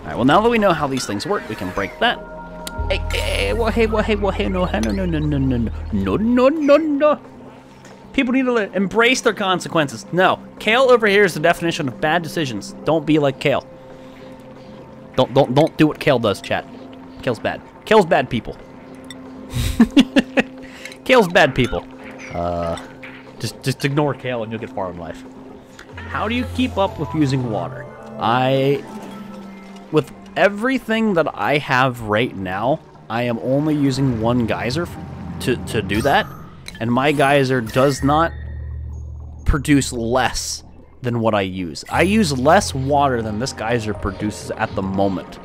Alright, well now that we know how these things work, we can break that. Hey, no, no. People need to embrace their consequences. No, Kale over here is the definition of bad decisions. Don't be like Kale. Don't do what Kale does, chat. Kale's bad. Kale's bad people. Kale's bad people. Just ignore Kale and you'll get far in life. How do you keep up with using water? With everything that I have right now, I am only using one geyser to do that, and my geyser does not produce less than what I use. I use less water than this geyser produces at the moment.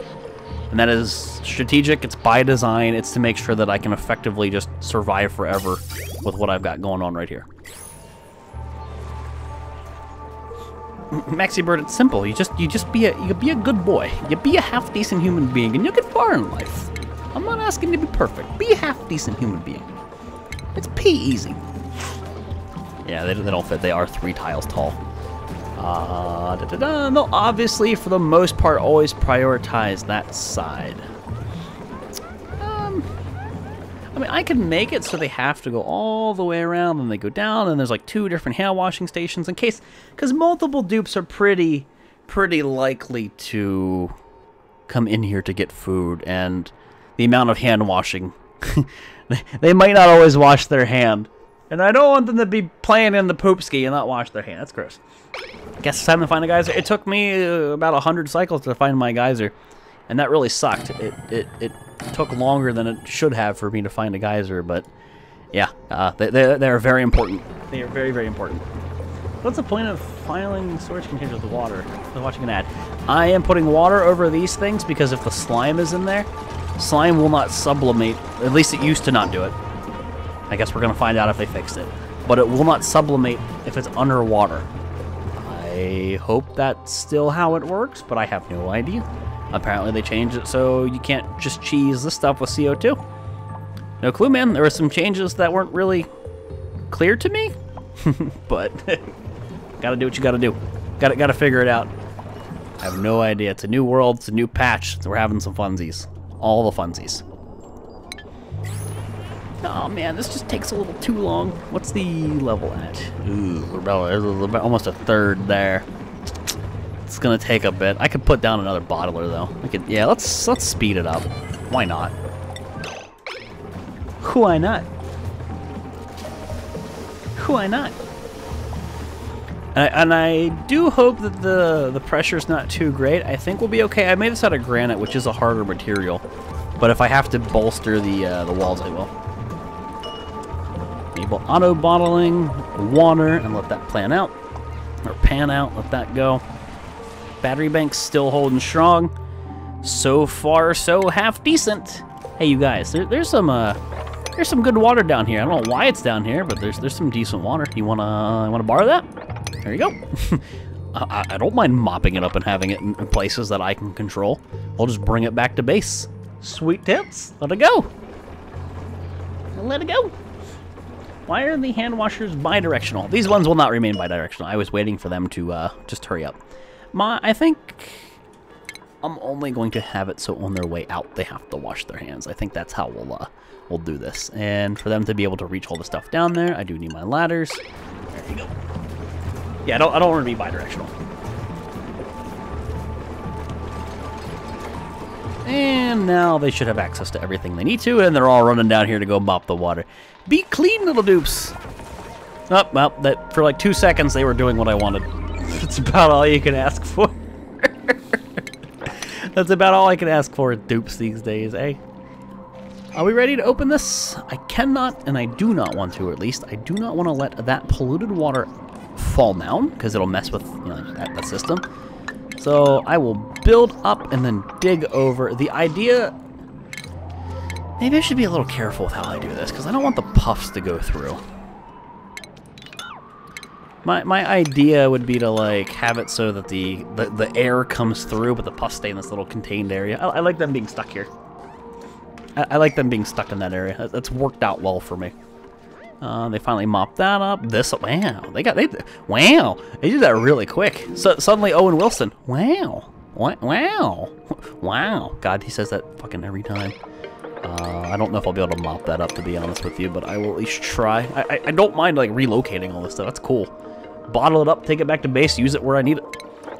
And that is strategic, it's by design, it's to make sure that I can effectively just survive forever with what I've got going on right here. Maxi Bird, it's simple. You be a good boy. You be a half decent human being, and you'll get far in life. I'm not asking you to be perfect. Be a half decent human being. It's easy. Yeah, they don't fit. They are 3 tiles tall. They'll obviously, for the most part, always prioritize that side. I mean, I can make it so they have to go all the way around, and they go down, and there's like 2 different hand washing stations in case, because multiple dupes are pretty likely to come in here to get food, and the amount of hand washing, they might not always wash their hand, and I don't want them to be playing in the poop ski and not wash their hand. That's gross. I guess it's time to find a geyser. It took me about 100 cycles to find my geyser, and that really sucked. It took longer than it should have for me to find a geyser, but yeah, they're very important. They are very important. What's the point of filing storage containers with water? I'm watching an ad. I am putting water over these things because if the slime is in there, slime will not sublimate. At least it used to not do it. I guess we're gonna find out if they fixed it. But it will not sublimate if it's underwater. I hope that's still how it works, but I have no idea. Apparently they changed it so you can't just cheese this stuff with CO2. No clue, man. There were some changes that weren't really clear to me, but gotta do what you gotta do. Gotta figure it out. I have no idea. It's a new world. It's a new patch. So we're having some funsies. All the funsies. Oh man, this just takes a little too long. What's the level at? Ooh, we're about almost a third there. It's gonna take a bit. I could put down another bottler though. I could, yeah. Let's speed it up. Why not? Why not? Why not? And I do hope that the pressure's not too great. I think we'll be okay. I made this out of granite, which is a harder material. But if I have to bolster the walls, I will. Enable auto bottling water and let that pan out. Let that go. Battery bank's still holding strong. So far, so half decent. Hey, you guys, there's some good water down here. I don't know why it's down here, but there's some decent water. You wanna borrow that? There you go. I don't mind mopping it up and having it in places that I can control. I'll just bring it back to base. Sweet tips. Let it go. Let it go. Why are the hand washers bidirectional? These ones will not remain bidirectional. I was waiting for them to just hurry up. I think I'm only going to have it so on their way out they have to wash their hands. I think that's how we'll do this. And for them to be able to reach all the stuff down there, I do need my ladders. There you go. Yeah, I don't want to be bidirectional. And now they should have access to everything they need to, and they're all running down here to go mop the water. Be clean, little dupes. Oh, well, that for like 2 seconds they were doing what I wanted. That's about all you can ask for. That's about all I can ask for, dupes, these days, eh? Are we ready to open this? I cannot, and I do not want to, or at least I do not want to let that polluted water fall down, because it'll mess with that system. So I will build up and then dig over. The idea... Maybe I should be a little careful with how I do this, because I don't want the puffs to go through. My idea would be to like have it so that the air comes through, but the puffs stay in this little contained area. I like them being stuck here. I like them being stuck in that area. That's worked out well for me. They finally mopped that up. Wow, they did that really quick. So suddenly Owen Wilson. Wow, Wow. Wow. God, he says that fucking every time. I don't know if I'll be able to mop that up, to be honest with you, but I will at least try. I don't mind, like, relocating all this stuff. That's cool. Bottle it up, take it back to base, use it where I need it.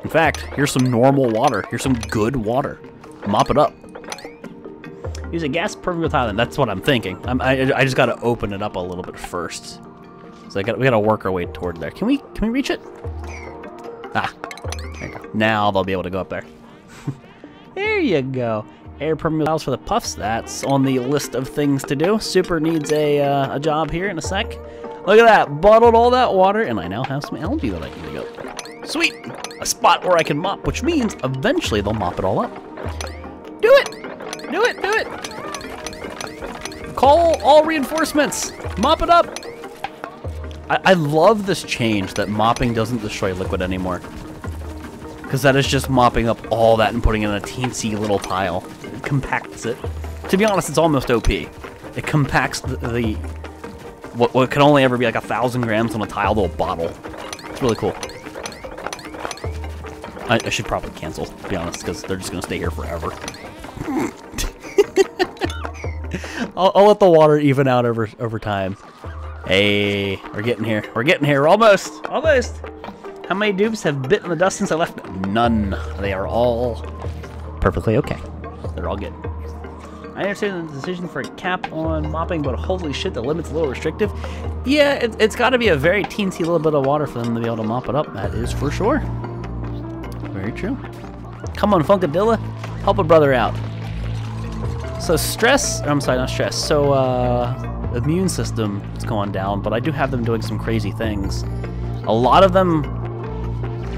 In fact, here's some normal water. Here's some good water. Mop it up. Use a gas permeable tile. That's what I'm thinking. I just gotta open it up a little bit first. So we gotta work our way toward there. Can we reach it? Ah, there you go. Now they'll be able to go up there. There you go. Air permeable tiles for the puffs. That's on the list of things to do. Super needs a job here in a sec. Look at that. Bottled all that water, and I now have some algae that I can dig up. Sweet. A spot where I can mop, which means eventually they'll mop it all up. Do it. Do it. Do it. Call all reinforcements. Mop it up. I love this change that mopping doesn't destroy liquid anymore. Because that is just mopping up all that and putting it in a teensy little tile. It compacts it. To be honest, it's almost OP. It compacts what can only ever be like 1,000 grams on a tile to a bottle. It's really cool. I should probably cancel, to be honest, because they're just going to stay here forever. I'll let the water even out over time. Hey, we're getting here. We're getting here. Almost. Almost. How many dupes have bitten the dust since I left? None. They are all perfectly okay. They're all good. I understand the decision for a cap on mopping, but holy shit, the limit's a little restrictive. Yeah, it's got to be a very teensy little bit of water for them to be able to mop it up. That is for sure. Very true. Come on, Funkadilla. Help a brother out. So stress, I'm sorry, not stress. So immune system is going down, but I do have them doing some crazy things. A lot of them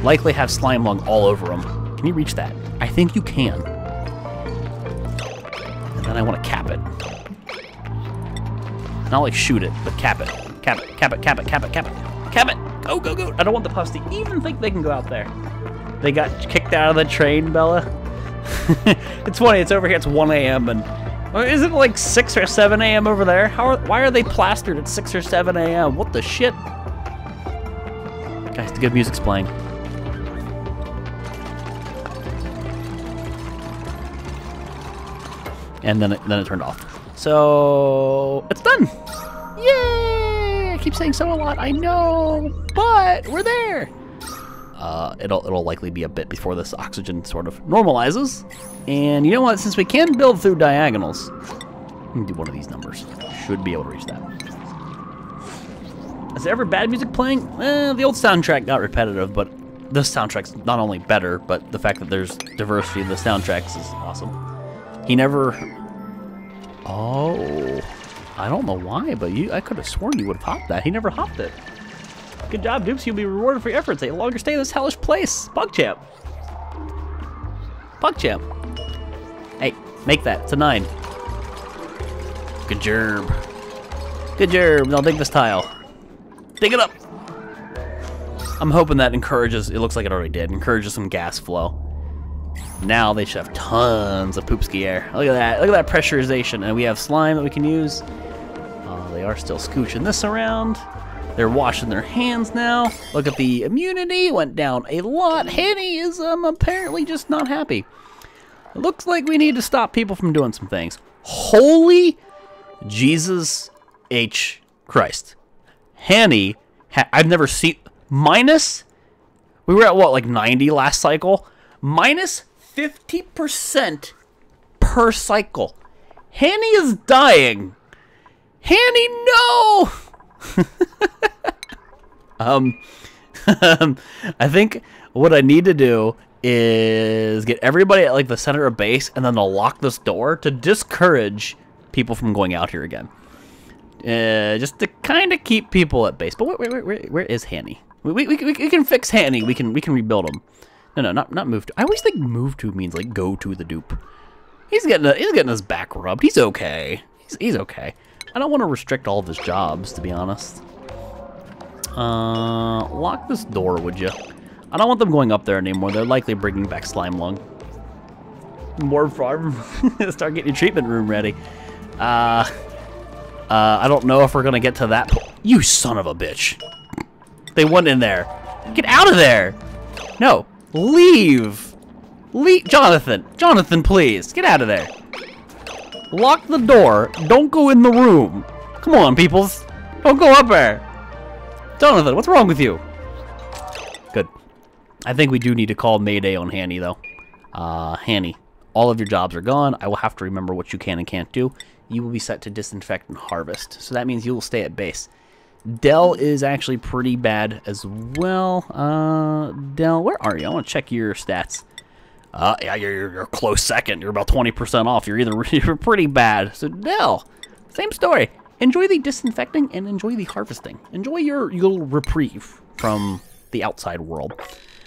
likely have slime lung all over them. Can you reach that? I think you can. And then I want to cap it. Not like shoot it, but cap it. Cap it, cap it, cap it, cap it, cap it. Cap it! Go, go, go! I don't want the puffs to even think they can go out there. They got kicked out of the train, Bella. It's funny, it's over here, it's 1 a.m. and isn't it like 6 or 7 a.m. over there? Why are they plastered at 6 or 7 a.m.? What the shit? Guys, the good music's playing. And then it turned off. So it's done. Yay! I keep saying so a lot. I know, but we're there. It'll likely be a bit before this oxygen sort of normalizes. And you know what? Since we can build through diagonals, we can do one of these numbers. Should be able to reach that. Is there ever bad music playing? The old soundtrack got repetitive, but this soundtrack's not only better, but the fact that there's diversity in the soundtracks is awesome. He never... Oh, I don't know why, but I could have sworn you would have hopped that. He never hopped it. Good job, dupes. You'll be rewarded for your efforts. A longer stay in this hellish place. PugChamp. PugChamp. Hey, make that. It's a 9. Good job. Good job. Now dig this tile. Dig it up. I'm hoping that encourages, it looks like it already did, encourages some gas flow. Now they should have tons of poopski air. Look at that. Look at that pressurization. And we have slime that we can use. They are still scooching this around. They're washing their hands now. Look at the immunity. Went down a lot. Henny is apparently just not happy. It looks like we need to stop people from doing some things. Holy Jesus H. Christ. Henny, I've never seen... Minus... We were at, what, like 90 last cycle? Minus 50% per cycle. Henny is dying. Henny, no! I think what I need to do is get everybody at like the center of base and then I'll lock this door to discourage people from going out here again. Just to kind of keep people at base. But where is Hanny? We can fix Hanny. We can rebuild him. No, not move to. I always think move to means like go to the dupe. He's getting his back rubbed. He's okay. He's okay. I don't want to restrict all of his jobs, to be honest. Lock this door, would you? I don't want them going up there anymore. They're likely bringing back slime lung. More farm. Start getting your treatment room ready. I don't know if we're gonna get to that point. You son of a bitch. They went in there. Get out of there. No. Leave. Jonathan! Jonathan, please! Get out of there! Lock the door. Don't go in the room. Come on, peoples. Don't go up there. Jonathan, what's wrong with you? Good. I think we do need to call Mayday on Hanny, though. Hanny, all of your jobs are gone. I will have to remember what you can and can't do. You will be set to disinfect and harvest. So that means you will stay at base. Dell is actually pretty bad as well. Dell, where are you? I want to check your stats. Yeah, you're a close second. You're about 20% off. You're pretty bad. So Dell, same story. Enjoy the disinfecting and enjoy the harvesting. Enjoy your little reprieve from the outside world.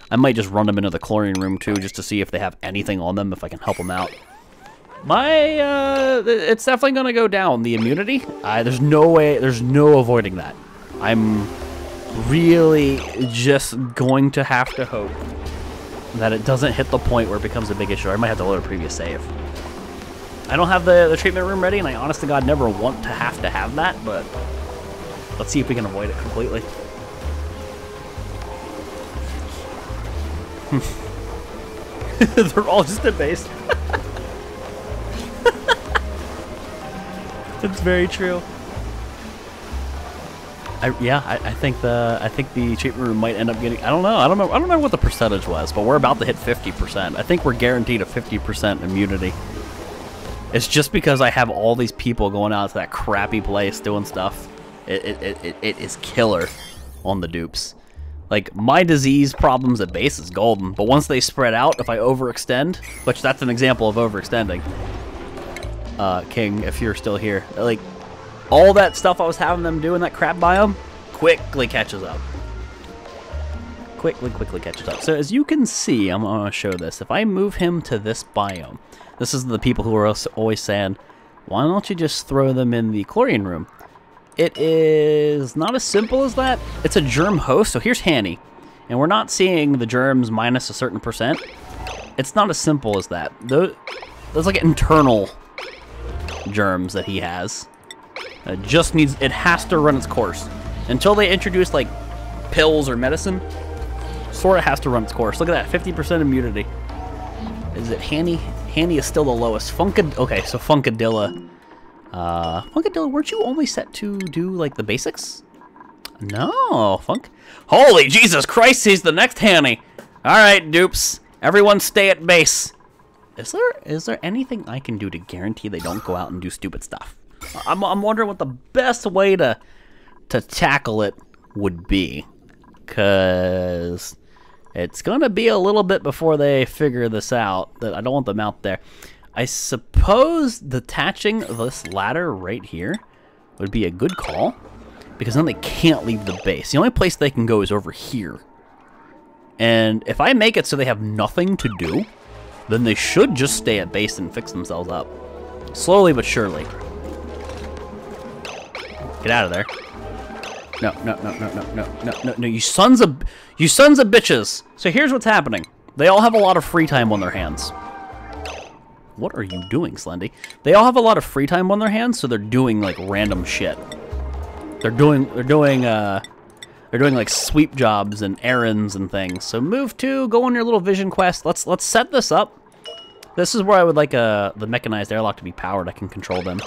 I might just run them into the chlorine room too, just to see if they have anything on them, if I can help them out. It's definitely gonna go down, the immunity. There's no way, there's no avoiding that. I'm really just going to have to hope that it doesn't hit the point where it becomes a big issue. I might have to load a previous save. I don't have the treatment room ready, and I honest to God never want to have that, but let's see if we can avoid it completely. They're all just at base. It's very true. I think the treatment room might end up getting. I don't know what the percentage was, but we're about to hit 50%. I think we're guaranteed a 50% immunity. It's just because I have all these people going out to that crappy place doing stuff. It is killer on the dupes. Like, my disease problems at base is golden, but once they spread out, if I overextend, which that's an example of overextending. King, if you're still here, like, all that stuff I was having them do in that crap biome quickly catches up. Quickly catches up. So as you can see, I'm going to show this. If I move him to this biome, this is the people who are always saying, why don't you just throw them in the chlorine room? It is not as simple as that. It's a germ host, so here's Hanny. And we're not seeing the germs minus a certain percent. It's not as simple as that. Those like internal germs that he has. It has to run its course. Until they introduce like pills or medicine, sort of has to run its course. Look at that, 50% immunity. Is it Hanny? Hanny is still the lowest. Okay, so Funkadilla. Funkadilla, weren't you only set to do like the basics? No, Holy Jesus Christ, he's the next Hanny. All right, dupes, everyone stay at base. Is there anything I can do to guarantee they don't go out and do stupid stuff? I'm wondering what the best way to tackle it would be, cause it's gonna be a little bit before they figure this out. That I don't want them out there. I suppose detaching this ladder right here would be a good call, because then they can't leave the base. The only place they can go is over here. And if I make it so they have nothing to do, then they should just stay at base and fix themselves up. Slowly but surely. Get out of there. No, you sons of bitches. So here's what's happening. They all have a lot of free time on their hands. What are you doing, Slendy? They all have a lot of free time on their hands, so they're doing like random shit. They're doing like sweep jobs and errands and things. So move to, go on your little vision quest. Let's set this up. This is where I would like the mechanized airlock to be powered. I can control them.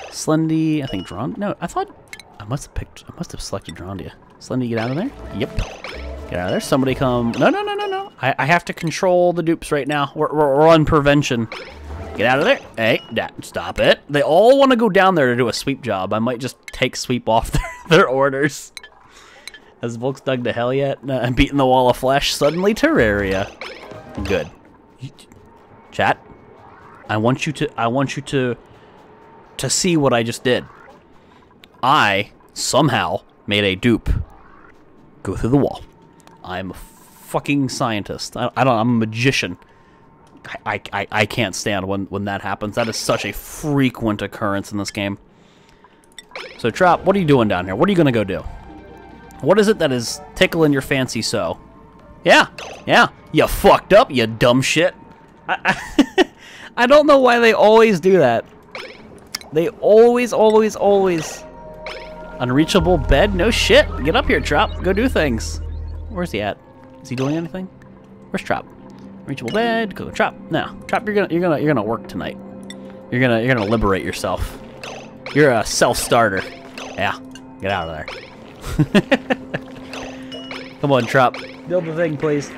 Slendy, I think drawn. No, I thought I must have selected Drondia. Slendy, get out of there. Yep. Get out of there. Somebody come. No. I have to control the dupes right now. We're on prevention. Get out of there. Hey, stop it. They all want to go down there to do a sweep job. I might just take sweep off their orders. Has Volx dug to hell yet? I'm beating the wall of flesh. Suddenly Terraria. Good. Chat. I want you to see what I just did. I somehow made a dupe go through the wall. I'm a fucking scientist. I'm a magician. I can't stand when that happens. That is such a frequent occurrence in this game. So Trop, what are you doing down here? What are you gonna go do? What is it that is tickling your fancy so? Yeah. You fucked up, you dumb shit. I don't know why they always do that. They always. Unreachable bed? No shit. Get up here, Trop. Go do things. Where's he at? Is he doing anything? Where's Trop? Reachable bed. Go Chop. No, Chop. You're gonna work tonight. You're gonna liberate yourself. You're a self-starter. Yeah. Get out of there. Come on, Chop. Build the thing, please.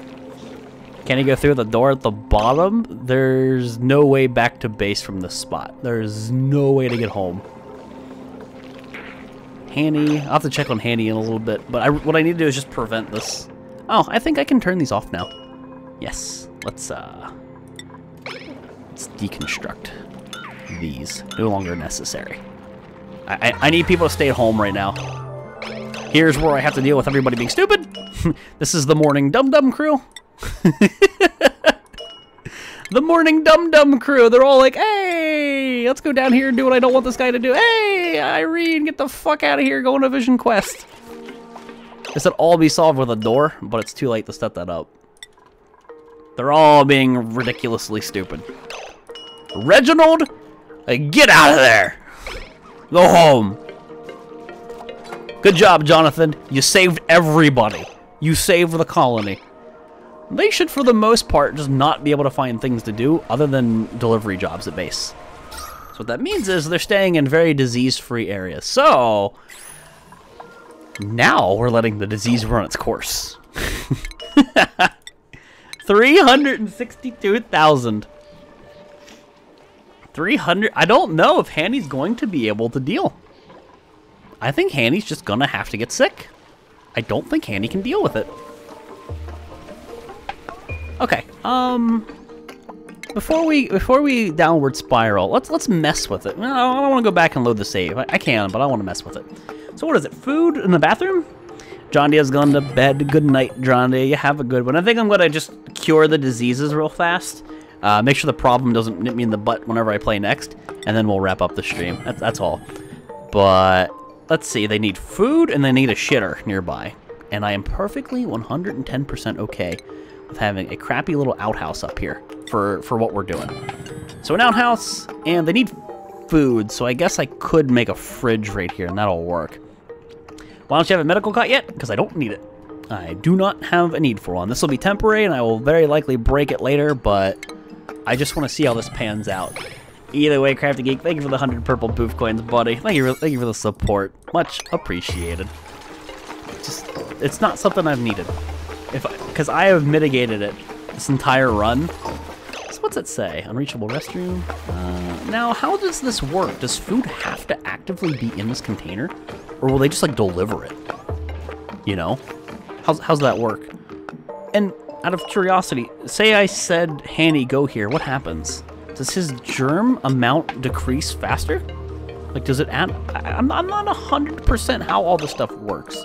Can he go through the door at the bottom? There's no way back to base from this spot. There's no way to get home. Handy. I'll have to check on Handy in a little bit, but what I need to do is just prevent this. Oh, I think I can turn these off now. Yes. Let's deconstruct these. No longer necessary. I need people to stay at home right now. Here's where I have to deal with everybody being stupid. This is the morning dum-dum crew. The morning dum-dum crew. They're all like, hey, let's go down here and do what I don't want this guy to do. Hey, Irene, get the fuck out of here. Go on a vision quest. This would all be solved with a door, but it's too late to set that up. They're all being ridiculously stupid. Reginald, get out of there. Go home. Good job, Jonathan. You saved everybody. You saved the colony. They should, for the most part, just not be able to find things to do other than delivery jobs at base. So what that means is they're staying in very disease-free areas. So now we're letting the disease run its course. 362,000. 300. I don't know if Hanny's going to be able to deal. I think Hanny's just gonna have to get sick. I don't think Hanny can deal with it. Okay. Before we downward spiral, let's mess with it. No, I don't want to go back and load the save. I can, but I want to mess with it. So what is it? Food in the bathroom? John D has gone to bed. Good night, John D. You have a good one. I think I'm gonna just cure the diseases real fast. Make sure the problem doesn't nip me in the butt whenever I play next, and then we'll wrap up the stream. That's all. But let's see. They need food and they need a shitter nearby, and I am perfectly 110% okay with having a crappy little outhouse up here for what we're doing. So an outhouse, and they need food, so I guess I could make a fridge right here, and that'll work. Why don't you have a medical cot yet? Because I don't need it. I do not have a need for one. This will be temporary, and I will very likely break it later, but I just want to see how this pans out. Either way, Crafty Geek, thank you for the 100 purple booth coins, buddy. Thank you for the support. Much appreciated. It's not something I've needed. Because I have mitigated it this entire run. So what's it say? Unreachable restroom. Now, how does this work? Does food have to actively be in this container? Or will they just, like, deliver it? You know? How's that work? And out of curiosity, say I said, Hanny, go here. What happens? Does his germ amount decrease faster? Like, does it add? I'm not 100% how all this stuff works.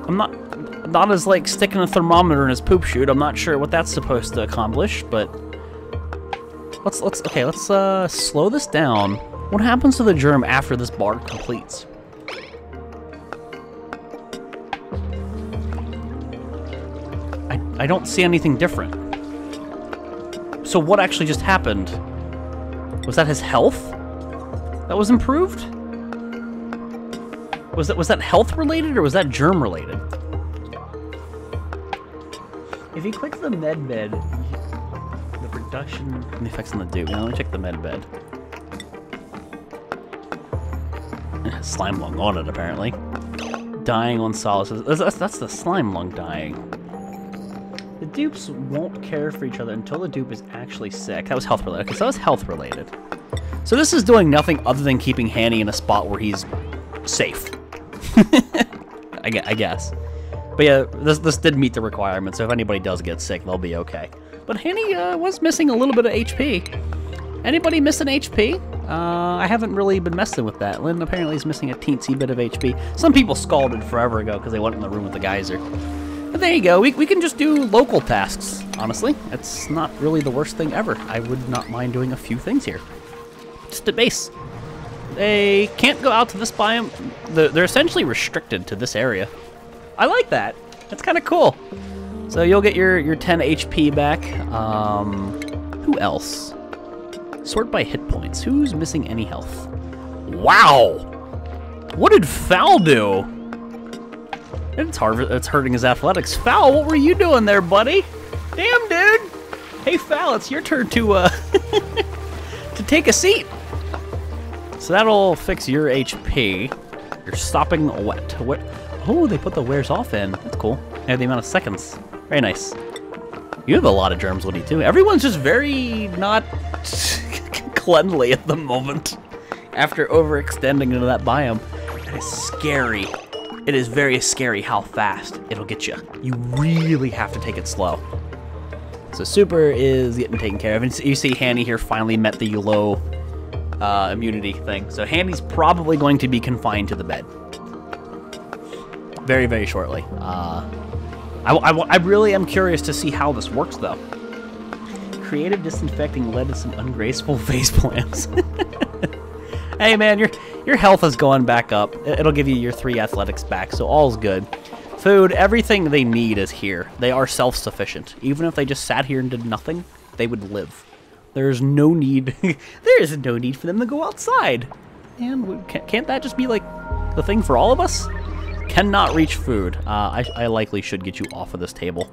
I'm not as, like, sticking a thermometer in his poop chute. I'm not sure what that's supposed to accomplish, but let's slow this down. What happens to the germ after this bar completes? I don't see anything different. So what actually just happened? Was that his health that was improved? Was that health related or was that germ related? If you click the med bed, the reduction and the effects on the dude. Now let me check the med bed. It has slime lung on it apparently. Dying on solace. That's the slime lung dying. The dupes won't care for each other until the dupe is actually sick. That was health related. Okay, so that was health related. So this is doing nothing other than keeping Hanny in a spot where he's safe. I guess. But yeah, this did meet the requirement, so if anybody does get sick, they'll be okay. But Hanny was missing a little bit of HP. Anybody missing HP? I haven't really been messing with that. Lynn apparently is missing a teensy bit of HP. Some people scalded forever ago because they went in the room with the geyser. But there you go. We can just do local tasks, honestly. It's not really the worst thing ever. I would not mind doing a few things here. Just at base. They can't go out to this biome. They're essentially restricted to this area. I like that. That's kind of cool. So you'll get your 10 HP back. Who else? Sort by hit points. Who's missing any health? Wow! What did Foul do? It's hurting his athletics. Foul, what were you doing there, buddy? Damn, dude. Hey, Foul, it's your turn to to take a seat. So that'll fix your HP. You're stopping wet. Oh, they put the wears off in. That's cool. Yeah, the amount of seconds. Very nice. You have a lot of germs, Woody, too. Everyone's just very not cleanly at the moment after overextending into that biome. That is scary. It is very scary how fast it'll get you. You really have to take it slow. So Super is getting taken care of. And you see Handy here finally met the low immunity thing. So Handy's probably going to be confined to the bed. Very, very shortly. I really am curious to see how this works, though. Creative disinfecting led to some ungraceful face plants. Hey, man, your health is going back up. It'll give you your 3 athletics back, so all's good. Food, everything they need is here. They are self-sufficient. Even if they just sat here and did nothing, they would live. There's no need. There is no need for them to go outside. And can't that just be like the thing for all of us? Cannot reach food. I likely should get you off of this table,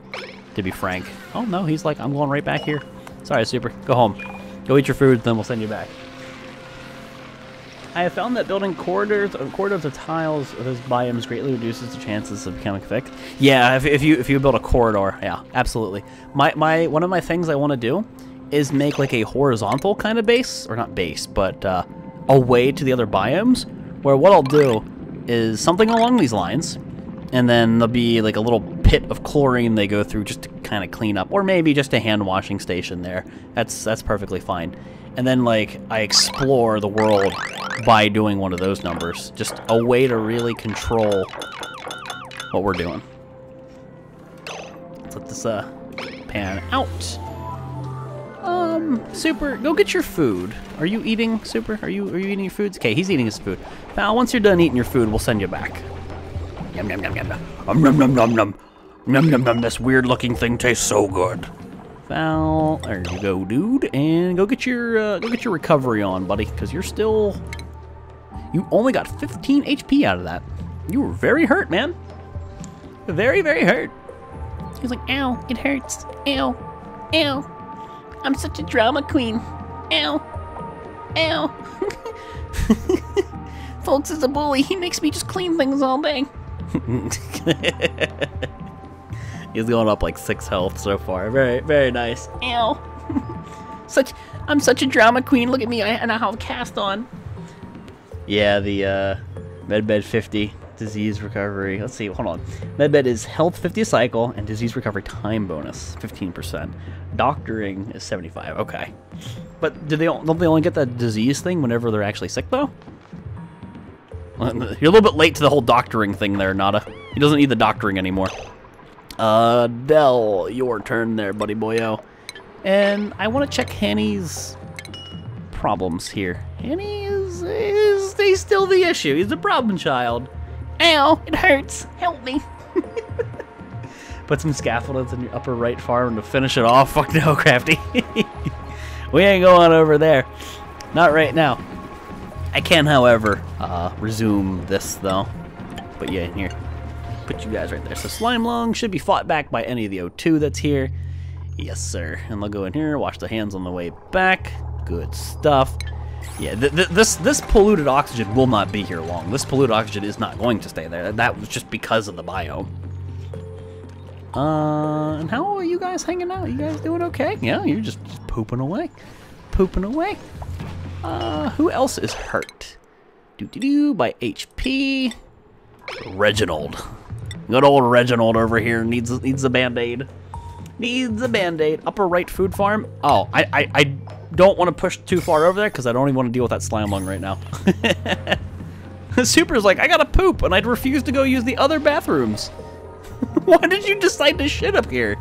to be frank. Oh no, he's like, I'm going right back here. Sorry, Super. Go home. Go eat your food, then we'll send you back. I have found that building corridors of tiles of those biomes greatly reduces the chances of becoming fixed. Yeah, if you build a corridor, yeah, absolutely. One of my things I want to do is make like a horizontal kind of base, or not base, but a way to the other biomes, where what I'll do is something along these lines, and then there'll be like a little pit of chlorine they go through just to kind of clean up, or maybe just a hand washing station there. That's perfectly fine. And then like I explore the world by doing one of those numbers, just a way to really control what we're doing. Let's let this pan out. Super, go get your food. Are you eating, Super? Are you eating your foods? Okay, he's eating his food. Now, once you're done eating your food, we'll send you back. Yum yum yum yum yum. Num num num num. Num num num. This weird looking thing tastes so good. Foul. There you go, dude. And go get your recovery on, buddy, because you're still. You only got 15 HP out of that. You were very hurt, man. Very, very hurt. He was like, ow, it hurts. Ow, ow. I'm such a drama queen. Ow. Ow. Volx is a bully. He makes me just clean things all day. He's going up like 6 health so far. Very, very nice. Ow. I'm such a drama queen. Look at me. I have a cast on. Yeah, the Medbed 50. Disease recovery. Let's see. Hold on. Medbed is health 50 a cycle and disease recovery time bonus 15%. Doctoring is 75. Okay, but don't they only get that disease thing whenever they're actually sick though? You're a little bit late to the whole doctoring thing there, Nada. He doesn't need the doctoring anymore. Dell, your turn there, buddy boyo. And I want to check Hanny's problems here. Hanny is he's still the issue. He's a problem child. Ow, it hurts. Help me. Put some scaffoldings in your upper right farm to finish it off. Fuck no, Crafty. We ain't going over there. Not right now. I can, however, resume this, though. But yeah, here. Put you guys right there. So Slime Lung should be fought back by any of the O2 that's here. Yes, sir. And they'll go in here, wash their hands on the way back. Good stuff. Yeah, this polluted oxygen will not be here long. This polluted oxygen is not going to stay there. That was just because of the biome. And how are you guys hanging out? You guys doing okay? Yeah, you're just pooping away. Pooping away. Who else is hurt? Doo-doo-doo by HP. Reginald. Good old Reginald over here needs a band-aid. Needs a band-aid. Upper right food farm. Oh, I don't want to push too far over there because I don't even want to deal with that slime lung right now. Super's like, I gotta poop, and I'd refuse to go use the other bathrooms. Why did you decide to shit up here?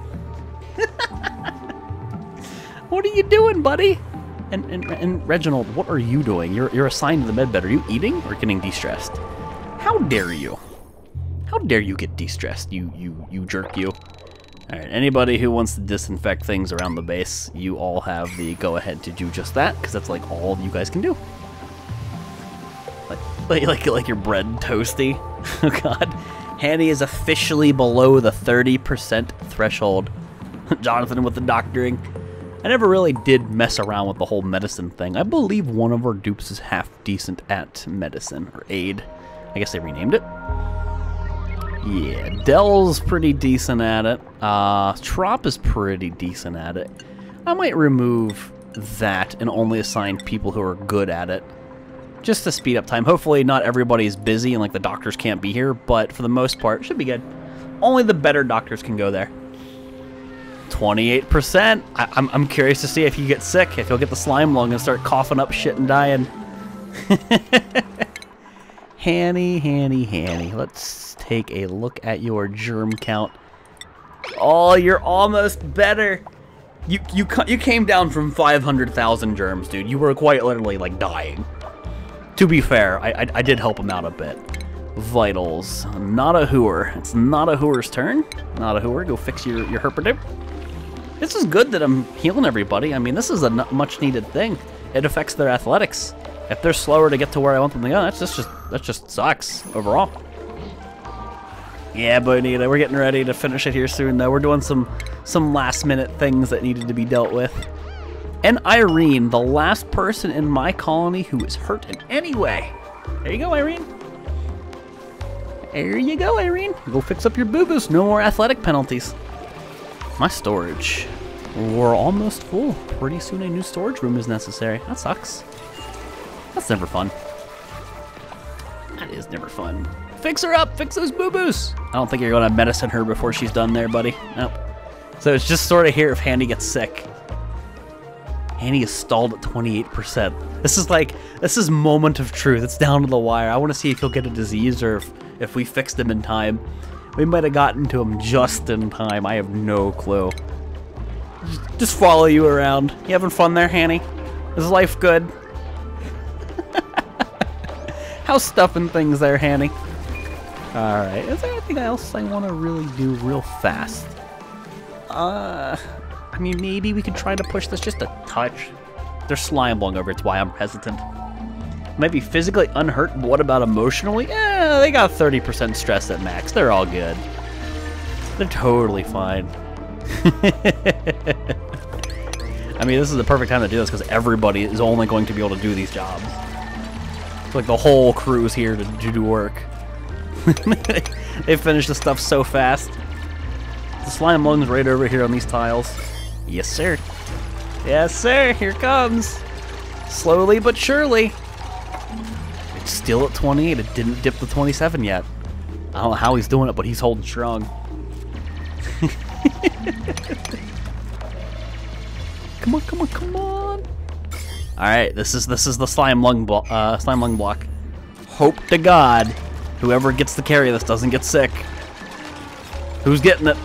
What are you doing, buddy? And Reginald, what are you doing? You're assigned to the medbed. Are you eating or getting de-stressed? How dare you? How dare you get de-stressed, you jerk, you. Alright, anybody who wants to disinfect things around the base, you all have the go-ahead to do just that, because that's like all you guys can do. Like your bread toasty. Oh god. Hanny is officially below the 30% threshold. Jonathan with the doctoring. I never really did mess around with the whole medicine thing. I believe one of our dupes is half decent at medicine, or aid. I guess they renamed it. Yeah, Dell's pretty decent at it. Trop is pretty decent at it. I might remove that and only assign people who are good at it. Just to speed up time. Hopefully not everybody's busy and like the doctors can't be here, but for the most part, it should be good. Only the better doctors can go there. 28%. I'm curious to see if you get sick, if you'll get the slime lung and start coughing up shit and dying. Hanny. Let's take a look at your germ count. Oh, you're almost better. You came down from 500,000 germs, dude. You were quite literally like dying. To be fair, I did help him out a bit. Vitals. Not a hooer. It's not a hooer's turn. Not a hooer. Go fix your herperdip. This is good that I'm healing everybody. I mean, this is a much needed thing. It affects their athletics. If they're slower to get to where I want them to go, that just sucks overall. Yeah, Bonita, we're getting ready to finish it here soon, though. We're doing some last minute things that needed to be dealt with. And Irene, the last person in my colony who is hurt in any way. There you go, Irene. There you go, Irene. Go fix up your boo-boos. No more athletic penalties. My storage. We're almost full. Pretty soon a new storage room is necessary. That sucks. That's never fun. That is never fun. Fix her up. Fix those boo-boos. I don't think you're going to medicine her before she's done there, buddy. Nope. So it's just sort of here if Handy gets sick. Handy is stalled at 28%. This is moment of truth. It's down to the wire. I want to see if he'll get a disease or if we fixed him in time. We might have gotten to him just in time. I have no clue. Just follow you around. You having fun there, Hanny? Is life good? How's stuffing things there, Hanny? Alright, is there anything else I want to really do real fast? I mean, maybe we could try to push this just a touch. There's slime lung over, it's why I'm hesitant. Might be physically unhurt, but what about emotionally? Yeah, they got 30% stress at max. They're all good. They're totally fine. I mean, this is the perfect time to do this because everybody is only going to be able to do these jobs. It's like the whole crew's here to do work. They finish the stuff so fast. The slime lung's right over here on these tiles. Yes, sir. Yes, sir. Here it comes. Slowly but surely. It's still at 28. It didn't dip to 27 yet. I don't know how he's doing it, but he's holding strong. Come on, come on, come on. All right, this is the slime lung block. Hope to God, whoever gets the carry of this doesn't get sick. Who's getting it?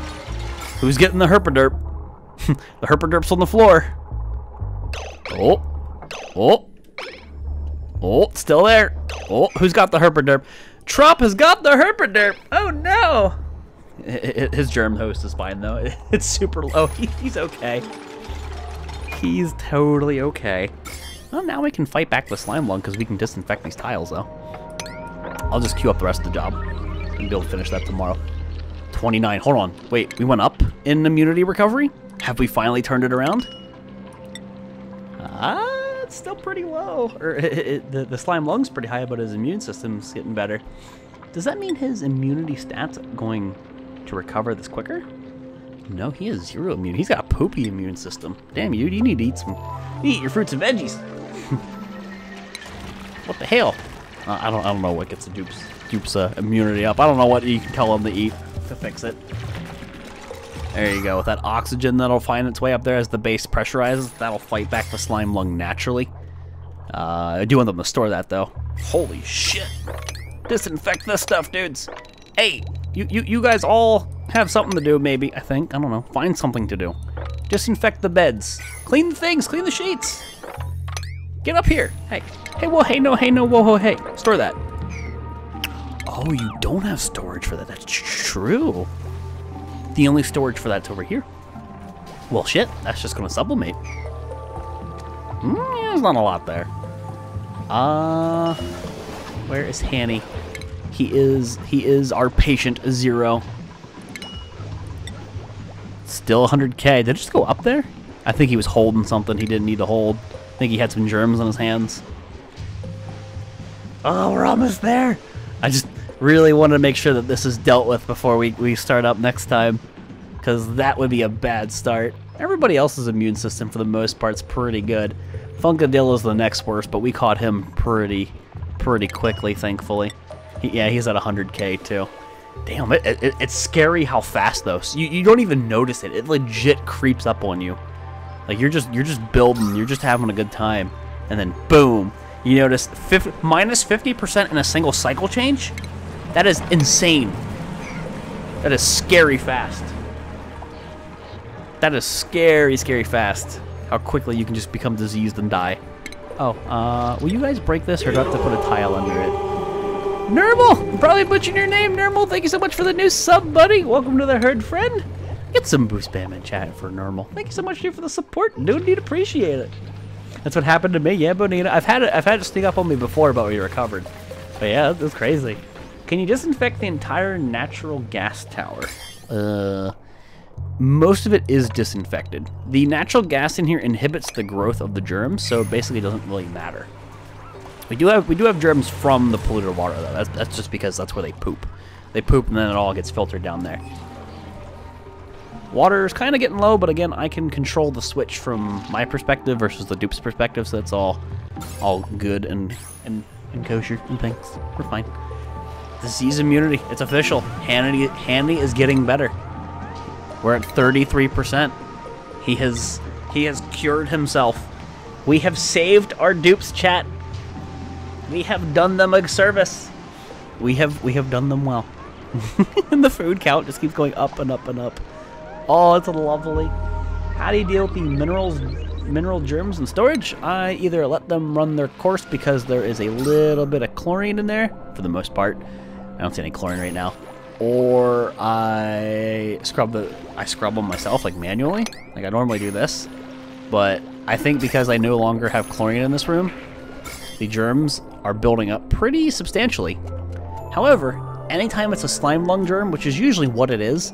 Who's getting the herpaderp? The herpaderp's on the floor. Oh, it's still there. Oh, who's got the herpaderp? Trop has got the herpaderp. Oh no. His germ host is fine though. It's super low. He's okay. He's totally okay. Well, now we can fight back the slime lung because we can disinfect these tiles though. I'll just queue up the rest of the job and be able to finish that tomorrow. 29. Hold on. Wait, we went up in immunity recovery? Have we finally turned it around? It's still pretty low. Or the slime lung's pretty high, but his immune system's getting better. Does that mean his immunity stats are going to recover this quicker? No, he has 0 immune. He's got a poopy immune system. Damn, you need to eat your fruits and veggies. What the hell? I don't know what gets the dupe's immunity up. I don't know what you can tell him to eat to fix it. There you go. With that oxygen that'll find its way up there as the base pressurizes, that'll fight back the slime lung naturally. I do want them to store that though. Holy shit! Disinfect this stuff, dudes. Hey, you guys all have something to do, maybe. I think. I don't know. Find something to do. Disinfect the beds. Clean the things. Clean the sheets. Get up here. Hey. Hey, whoa, hey, no, whoa, whoa, hey. Store that. Oh, you don't have storage for that. That's true. The only storage for that's over here. Well, shit. That's just going to sublimate. Yeah, there's not a lot there. Where is Hanny? He is our patient zero. Still 100k. Did it just go up there? I think he was holding something he didn't need to hold. I think he had some germs on his hands. Oh, we're almost there. I just really wanted to make sure that this is dealt with before we start up next time, because that would be a bad start. Everybody else's immune system, for the most part, is pretty good. Funkadillo's the next worst, but we caught him pretty quickly, thankfully. Yeah, he's at 100k too. Damn, it's scary how fast though. So you don't even notice it. It legit creeps up on you. Like you're just building, you're just having a good time, and then boom, you notice minus 50% in a single cycle change. That is insane. That is scary fast. That is scary fast. How quickly you can just become diseased and die. Oh, will you guys break this, or do I have to put a tile under it? Nermal! Probably butchered your name, Nermal. Thank you so much for the new sub, buddy. Welcome to the herd, friend. Get some boost spam in chat for Nermal. Thank you so much, dude, for the support. Dude, need appreciate it. That's what happened to me. Yeah, Bonita. I've had it sneak up on me before, but we recovered. But yeah, that's crazy. Can you disinfect the entire natural gas tower? Most of it is disinfected. The natural gas in here inhibits the growth of the germs, so it basically doesn't really matter. We do have germs from the polluted water though. That's just because that's where they poop. They poop and then it all gets filtered down there. Water's kind of getting low, but again, I can control the switch from my perspective versus the dupe's perspective, so it's all good and kosher and things. We're fine. Disease immunity, it's official. Handy is getting better. We're at 33%. He has cured himself. We have saved our dupes, chat. We have done them a service. We have done them well. And the food count just keeps going up and up and up. Oh, it's lovely. How do you deal with the mineral germs in storage? I either let them run their course because there is a little bit of chlorine in there, for the most part. I don't see any chlorine right now. Or I scrub them myself, like manually. Like I normally do this. But I think because I no longer have chlorine in this room, the germs are building up pretty substantially. However, anytime it's a slime lung germ, which is usually what it is,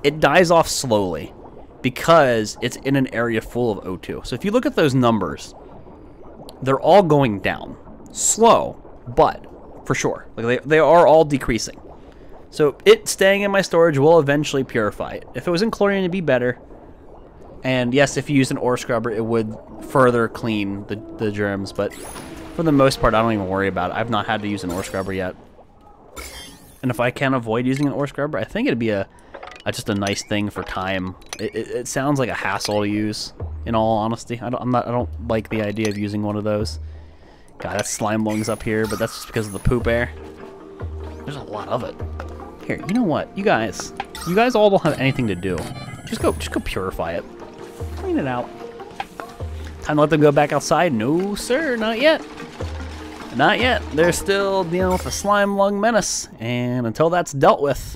it dies off slowly because it's in an area full of O2. So if you look at those numbers, they're all going down. Slow, but for sure. Like they are all decreasing. So it staying in my storage will eventually purify it. If it was in chlorine, it'd be better. And yes, if you use an ore scrubber, it would further clean the germs, but for the most part, I don't even worry about it. I've not had to use an ore scrubber yet. And if I can avoid using an ore scrubber, I think it'd be just a nice thing for time. It sounds like a hassle to use, in all honesty. I don't like the idea of using one of those. God, that's slime lungs up here, but that's just because of the poop air. There's a lot of it. Here, you know what? You guys all don't have anything to do. Just go purify it. Clean it out. Time to let them go back outside? No, sir, not yet. Not yet. They're still dealing with the slime lung menace, and until that's dealt with,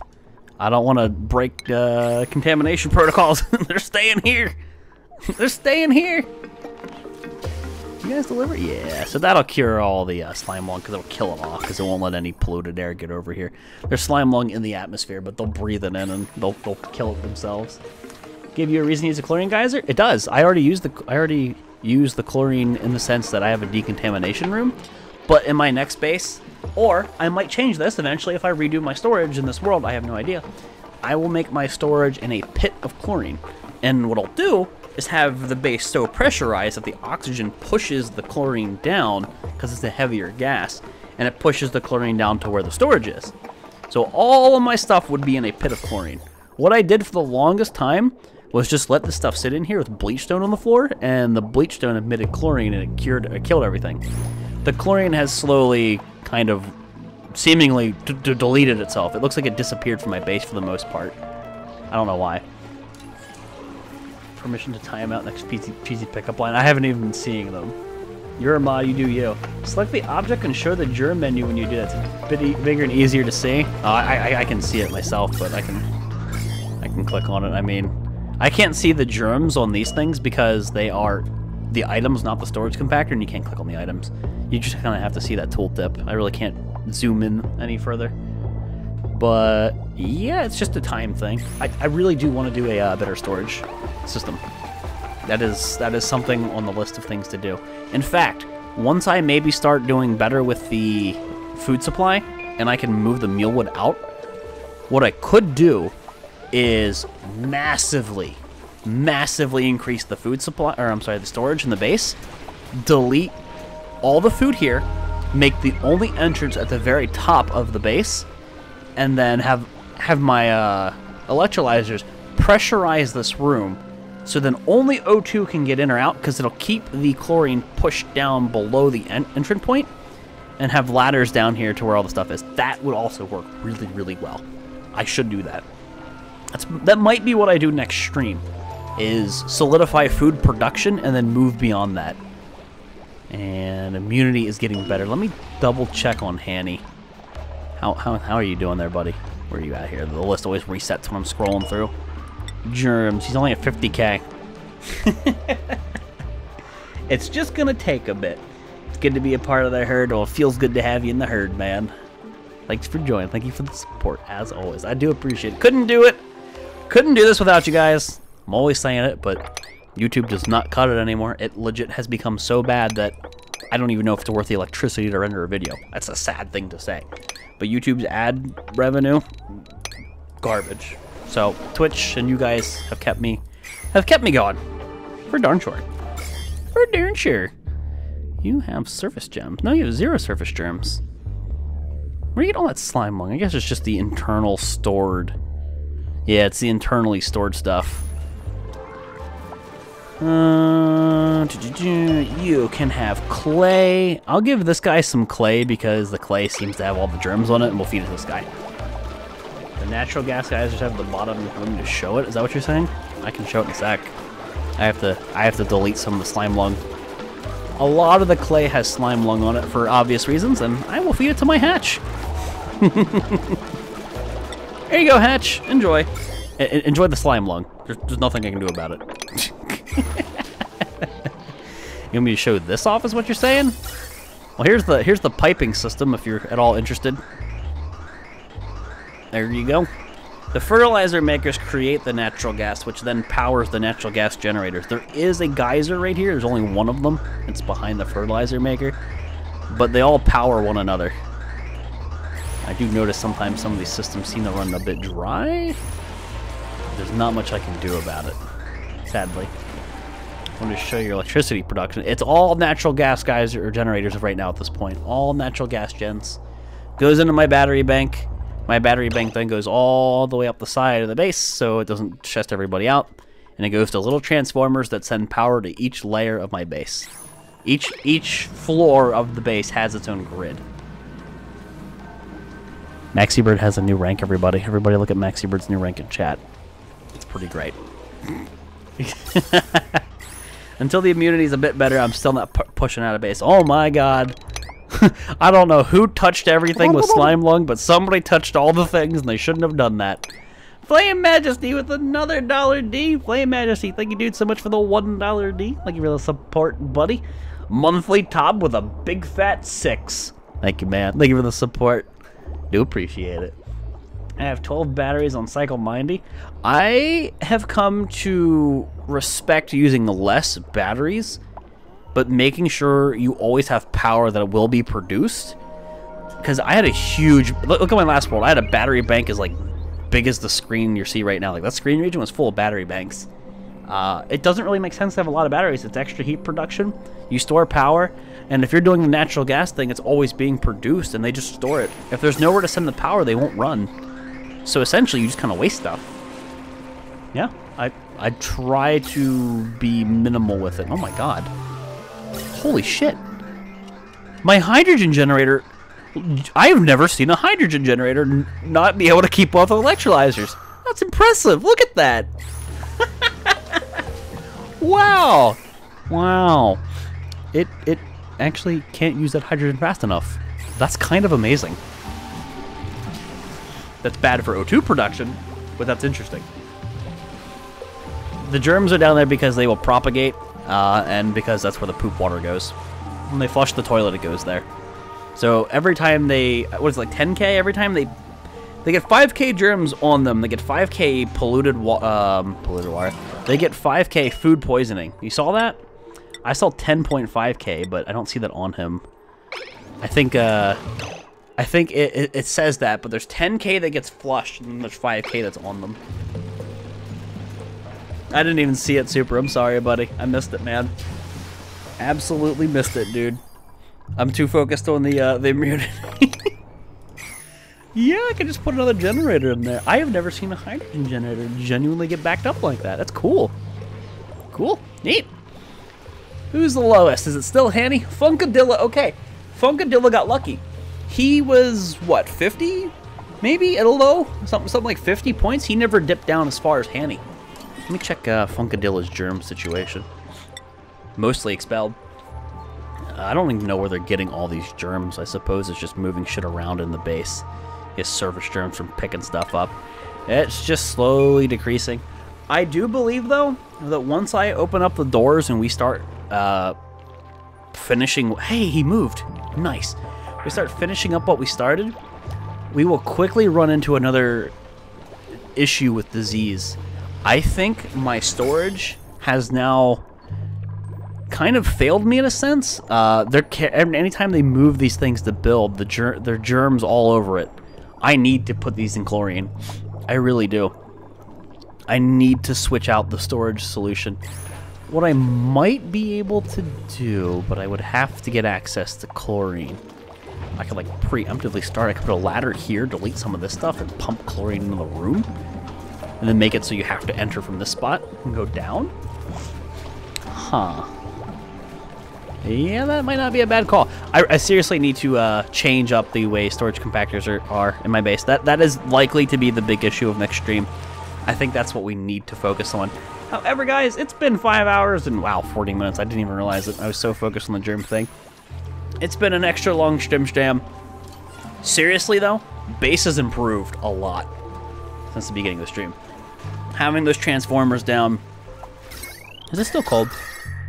I don't want to break contamination protocols. They're staying here. They're staying here. You guys deliver? Yeah, so that'll cure all the slime lung, because it'll kill them off, because it won't let any polluted air get over here. There's slime lung in the atmosphere, but they'll breathe it in and they'll kill it themselves. Give you a reason to use a chlorine geyser? It does. I already used the chlorine in the sense that I have a decontamination room, but in my next base, or I might change this eventually if I redo my storage in this world, I have no idea. I will make my storage in a pit of chlorine, and what I'll do is have the base so pressurized that the oxygen pushes the chlorine down, because it's a heavier gas, and it pushes the chlorine down to where the storage is. So all of my stuff would be in a pit of chlorine. What I did for the longest time was just let the stuff sit in here with bleach stone on the floor, and the bleach stone emitted chlorine and it killed everything. The chlorine has slowly kind of seemingly deleted itself. It looks like it disappeared from my base for the most part. I don't know why. Permission to time out next PC pickup line. I haven't even been seeing them. You're a mod, you do you. Select the object and show the germ menu when you do that. It's a bit bigger and easier to see. I can see it myself, but I can click on it. I mean, I can't see the germs on these things because they are the items, not the storage compactor, and you can't click on the items. You just kind of have to see that tooltip. I really can't zoom in any further. But yeah, it's just a time thing. I really do want to do a better storage system. That is something on the list of things to do. In fact, once I maybe start doing better with the food supply and I can move the mealwood out, what I could do is massively increase the food supply, or I'm sorry, the storage in the base, delete all the food here, make the only entrance at the very top of the base, and then have my electrolyzers pressurize this room, so then only O2 can get in or out, because it'll keep the chlorine pushed down below the entrance point, and have ladders down here to where all the stuff is. That would also work really, really well. I should do that. That might be what I do next stream, is solidify food production and then move beyond that. And immunity is getting better. Let me double check on Hanny. How are you doing there, buddy? Where are you at here? The list always resets when I'm scrolling through. Germs. He's only at 50k. It's just gonna take a bit. It's good to be a part of the herd. Well, it feels good to have you in the herd, man. Thanks for joining. Thank you for the support, as always. I do appreciate it. Couldn't do it. Couldn't do this without you guys. I'm always saying it, but YouTube does not cut it anymore. It legit has become so bad that I don't even know if it's worth the electricity to render a video. That's a sad thing to say. But YouTube's ad revenue, garbage. So Twitch and you guys have kept me going. For darn sure. For darn sure. You have surface gems. No, you have 0 surface germs. Where do you get all that slime lung? I guess it's just the internal stored. Yeah, it's the internally stored stuff. You can have clay. I'll give this guy some clay because the clay seems to have all the germs on it, and we'll feed it to this guy. The natural gas guys just have the bottom room to show it. Is that what you're saying? I can show it in a sec. I have to delete some of the slime lung. A lot of the clay has slime lung on it for obvious reasons, and I will feed it to my hatch. There you go, hatch. Enjoy. Enjoy the slime lung. There's nothing I can do about it. You want me to show this off is what you're saying? Well, here's the piping system if you're at all interested. There you go. The fertilizer makers create the natural gas, which then powers the natural gas generators. There is a geyser right here. There's only one of them. It's behind the fertilizer maker. But they all power one another. I do notice sometimes some of these systems seem to run a bit dry. There's not much I can do about it, sadly. I want to show you electricity production. It's all natural gas geyser or generators right now at this point. All natural gas gens. Goes into my battery bank. My battery bank then goes all the way up the side of the base so it doesn't chest everybody out. And it goes to little transformers that send power to each layer of my base. Each floor of the base has its own grid. MaxiBird has a new rank, everybody. Everybody look at MaxiBird's new rank in chat. It's pretty great. Until the immunity's a bit better, I'm still not pushing out of base. Oh my god. I don't know who touched everything with slime lung, but somebody touched all the things and they shouldn't have done that. Flame Majesty with another $D. Flame Majesty, thank you dude so much for the $1 D. Thank you for the support, buddy. Monthly top with a big fat 6. Thank you, man. Thank you for the support. Do appreciate it. I have 12 batteries on Cycle 90. I have come to respect using less batteries, but making sure you always have power that will be produced. Because I had a huge... Look at my last world. I had a battery bank as like big as the screen you see right now. Like that screen region was full of battery banks. It doesn't really make sense to have a lot of batteries. It's extra heat production. You store power, and if you're doing the natural gas thing, it's always being produced, and they just store it. If there's nowhere to send the power, they won't run. So essentially, you just kind of waste stuff. Yeah, I try to be minimal with it. Oh my god. Holy shit. My hydrogen generator... I've never seen a hydrogen generator not be able to keep up with electrolyzers. That's impressive. Look at that. Wow. Wow. It actually can't use that hydrogen fast enough. That's kind of amazing. That's bad for O2 production, but that's interesting. The germs are down there because they will propagate, and because that's where the poop water goes. When they flush the toilet, it goes there. So every time they, what is it, like 10K? Every time they They get 5k germs on them. They get 5k polluted water. They get 5k food poisoning. You saw that? I saw 10.5k, but I don't see that on him. I think it says that, but there's 10k that gets flushed, and there's 5k that's on them. I didn't even see it, Super. I'm sorry, buddy. I missed it, man. Absolutely missed it, dude. I'm too focused on the immunity. Yeah, I could just put another generator in there. I have never seen a hydrogen generator genuinely get backed up like that. That's cool. Cool. Neat. Who's the lowest? Is it still Hanny? Funkadilla. Okay. Funkadilla got lucky. He was, what, 50? Maybe at a low? Something like 50 points. He never dipped down as far as Hanny. Let me check Funkadilla's germ situation. Mostly expelled. I don't even know where they're getting all these germs. I suppose it's just moving shit around in the base. His surface germs from picking stuff up. It's just slowly decreasing. I do believe, though, that once I open up the doors and we start finishing... Hey, he moved. Nice. We start finishing up what we started, we will quickly run into another issue with disease. I think my storage has now kind of failed me in a sense. Anytime they move these things to build, there are germs all over it. I need to put these in chlorine. I really do. I need to switch out the storage solution. What I might be able to do, but I would have to get access to chlorine. I could like preemptively start. I could put a ladder here, delete some of this stuff, and pump chlorine into the room. And then make it so you have to enter from this spot and go down. Huh. Yeah, that might not be a bad call. I seriously need to change up the way storage compactors are in my base. That is likely to be the big issue of next stream. I think that's what we need to focus on. However, guys, it's been 5 hours and, wow, 40 minutes. I didn't even realize it. I was so focused on the germ thing. It's been an extra long stream. Seriously, though, base has improved a lot since the beginning of the stream. Having those transformers down... Is it still cold?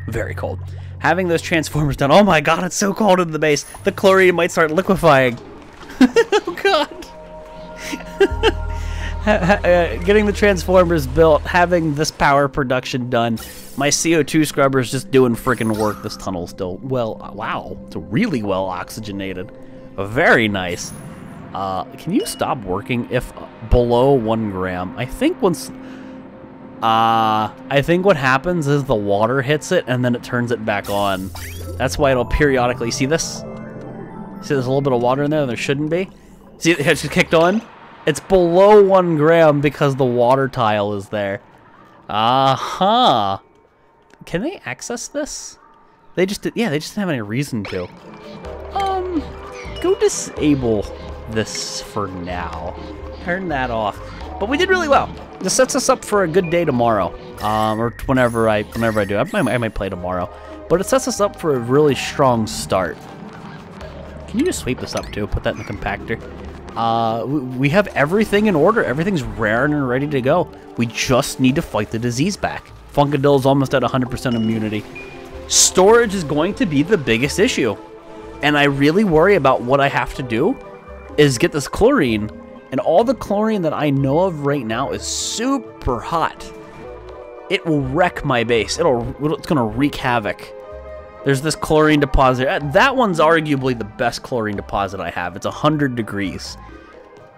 Very cold. Having those transformers down... Oh my god, it's so cold in the base. The chlorine might start liquefying. Oh god. Getting the transformers built, having this power production done, my CO2 scrubber is just doing freaking work. This tunnel's still, well, wow, it's really well oxygenated. Very nice. Can you stop working if below 1 gram? I think once, I think what happens is the water hits it and then it turns it back on. That's why it'll periodically, see this? See there's a little bit of water in there and there shouldn't be? See, it just kicked on? It's below 1 gram because the water tile is there. Aha. Can they access this? They just did, yeah, they just didn't have any reason to. Go disable this for now. Turn that off. But we did really well. This sets us up for a good day tomorrow. Or whenever I do. I might play tomorrow. But it sets us up for a really strong start. Can you just sweep this up too? Put that in the compactor. We have everything in order. Everything's rare and ready to go. We just need to fight the disease back. Funkadill's almost at 100% immunity. Storage is going to be the biggest issue. And I really worry about what I have to do is get this chlorine. And all the chlorine that I know of right now is super hot. It will wreck my base. It's going to wreak havoc. There's this chlorine deposit. That one's arguably the best chlorine deposit I have. It's 100 degrees.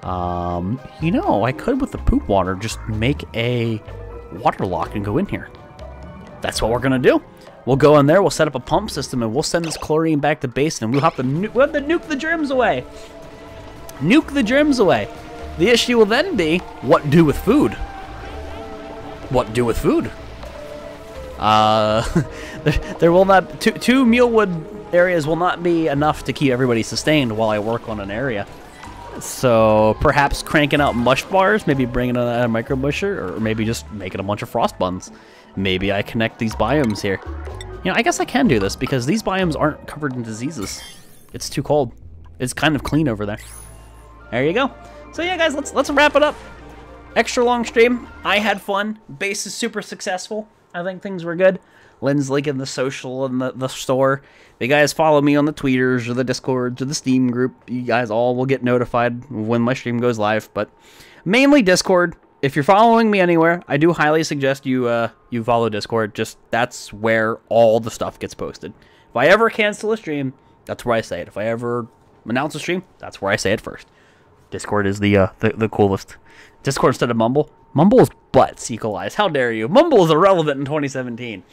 You know, I could, with the poop water, just make a water lock and go in here. That's what we're going to do. We'll go in there, we'll set up a pump system, and we'll send this chlorine back to base, and we'll have to nuke the germs away. Nuke the germs away. The issue will then be, what do with food? What do with food? There will not, two mealwood areas will not be enough to keep everybody sustained while I work on an area. So perhaps cranking out mush bars, maybe bringing a micro busher, or maybe just making a bunch of frost buns. Maybe I connect these biomes here. You know, I guess I can do this because these biomes aren't covered in diseases. It's too cold. It's kind of clean over there. There you go. So yeah, guys, let's wrap it up. Extra long stream. I had fun. Base is super successful. I think things were good. Lynn's link in the social and the store. If you guys follow me on the tweeters or the discords or the Steam group, you guys all will get notified when my stream goes live. But mainly Discord. If you're following me anywhere, I do highly suggest you you follow Discord. Just that's where all the stuff gets posted. If I ever cancel a stream, that's where I say it. If I ever announce a stream, that's where I say it first. Discord is the coolest. Discord instead of Mumble. Mumble is butts, equalize. How dare you? Mumble is irrelevant in 2017.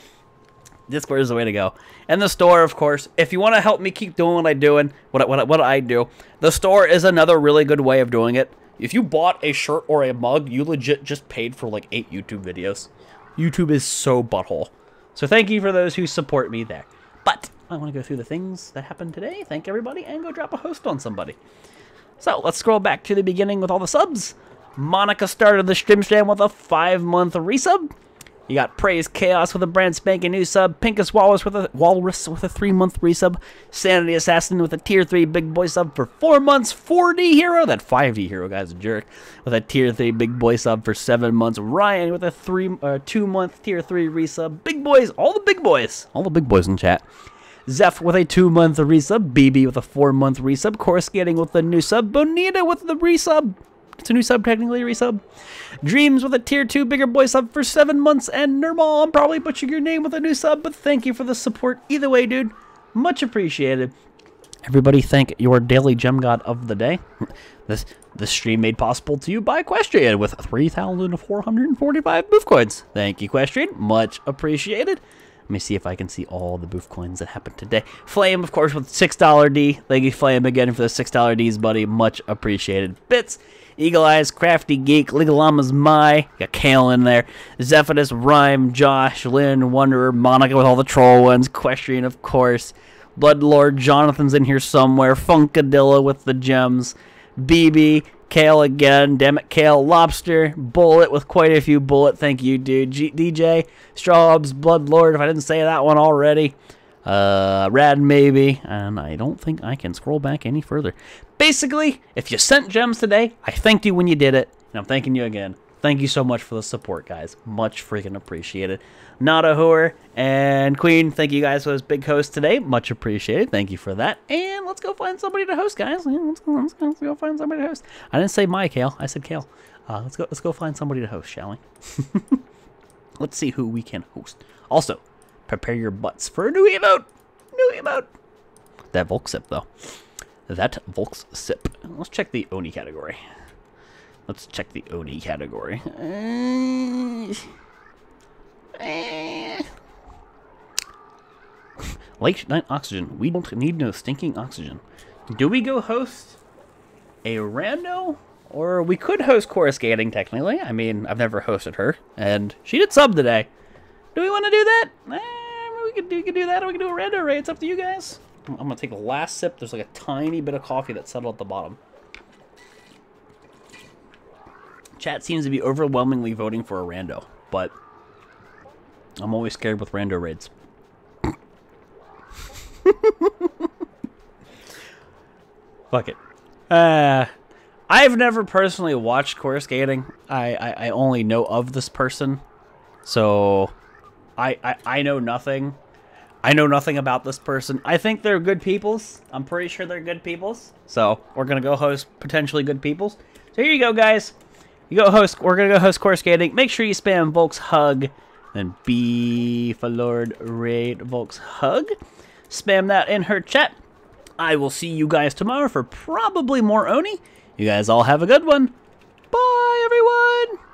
Discord is the way to go. And the store, of course. If you want to help me keep doing what I'm doing, what I do, the store is another really good way of doing it. If you bought a shirt or a mug, you legit just paid for like 8 YouTube videos. YouTube is so butthole. So thank you for those who support me there. But I want to go through the things that happened today. Thank everybody, and go drop a host on somebody. So let's scroll back to the beginning with all the subs. Monica started the stream with a 5-month resub. You got Praise Chaos with a brand spanking new sub. Pinkus Walrus with a 3-month resub. Sanity Assassin with a tier 3 big boy sub for 4 months. 4D Hero, that 5D Hero guy's a jerk, with a tier 3 big boy sub for 7 months. Ryan with a 2-month tier 3 resub. Big boys, all the big boys in chat. Zeph with a 2-month resub. BB with a 4-month resub. Coruscating with a new sub. Bonita with the resub. It's a new sub, technically a resub. Dreams with a tier 2 bigger boy sub for 7 months. And Nurmal, I'm probably butchering your name with a new sub, but thank you for the support either way, dude. Much appreciated. Everybody thank your daily gem god of the day. This stream made possible to you by Equestrian with 3,445 boof coins. Thank you, Equestrian. Much appreciated. Let me see if I can see all the boof coins that happened today. Flame, of course, with $6 D. Thank you, Flame, again for the $6 Ds, buddy. Much appreciated. Bits, Eagle Eyes, Crafty Geek, Legal Llamas Mai, got Kale in there. Zephyrus, Rhyme, Josh, Lynn, Wanderer, Monica with all the troll ones. Equestrian, of course. Bloodlord, Jonathan's in here somewhere. Funkadilla with the gems. BB, Kale again, damn it, Kale, Lobster, Bullet with quite a few Bullet, thank you, dude. DJ, Strawbs, Bloodlord, if I didn't say that one already. Rad maybe, and I don't think I can scroll back any further. Basically, if you sent gems today, I thanked you when you did it, and I'm thanking you again. Thank you so much for the support, guys. Much freaking appreciated. Nada Hooer and Queen, thank you guys for this big host today. Much appreciated. Thank you for that. And let's go find somebody to host, guys. Yeah, let's go find somebody to host. I didn't say my Kale. I said Kale. Let's go find somebody to host, shall we? Let's see who we can host. Also, prepare your butts for a new emote. New emote. That Volx sip, though. That Volx sip. Let's check the Oni category. Let's check the Oni category. Late night oxygen. We don't need no stinking oxygen. Do we go host a rando? Or we could host Coruscating, technically. I mean, I've never hosted her. And she did sub today. Do we want to do that? We could do that, or we could do a rando raid. It's up to you guys. I'm going to take the last sip. There's like a tiny bit of coffee that settled at the bottom. Chat seems to be overwhelmingly voting for a rando, but I'm always scared with rando raids. Fuck it. I've never personally watched Coruscating. I only know of this person, so I know nothing. I know nothing about this person. I think they're good peoples. I'm pretty sure they're good peoples. So we're gonna go host potentially good peoples. So here you go, guys. We're gonna go host Coruscating. Make sure you spam Volx Hug, then B for Lord Raid Volx Hug. Spam that in her chat. I will see you guys tomorrow for probably more Oni. You guys all have a good one. Bye, everyone.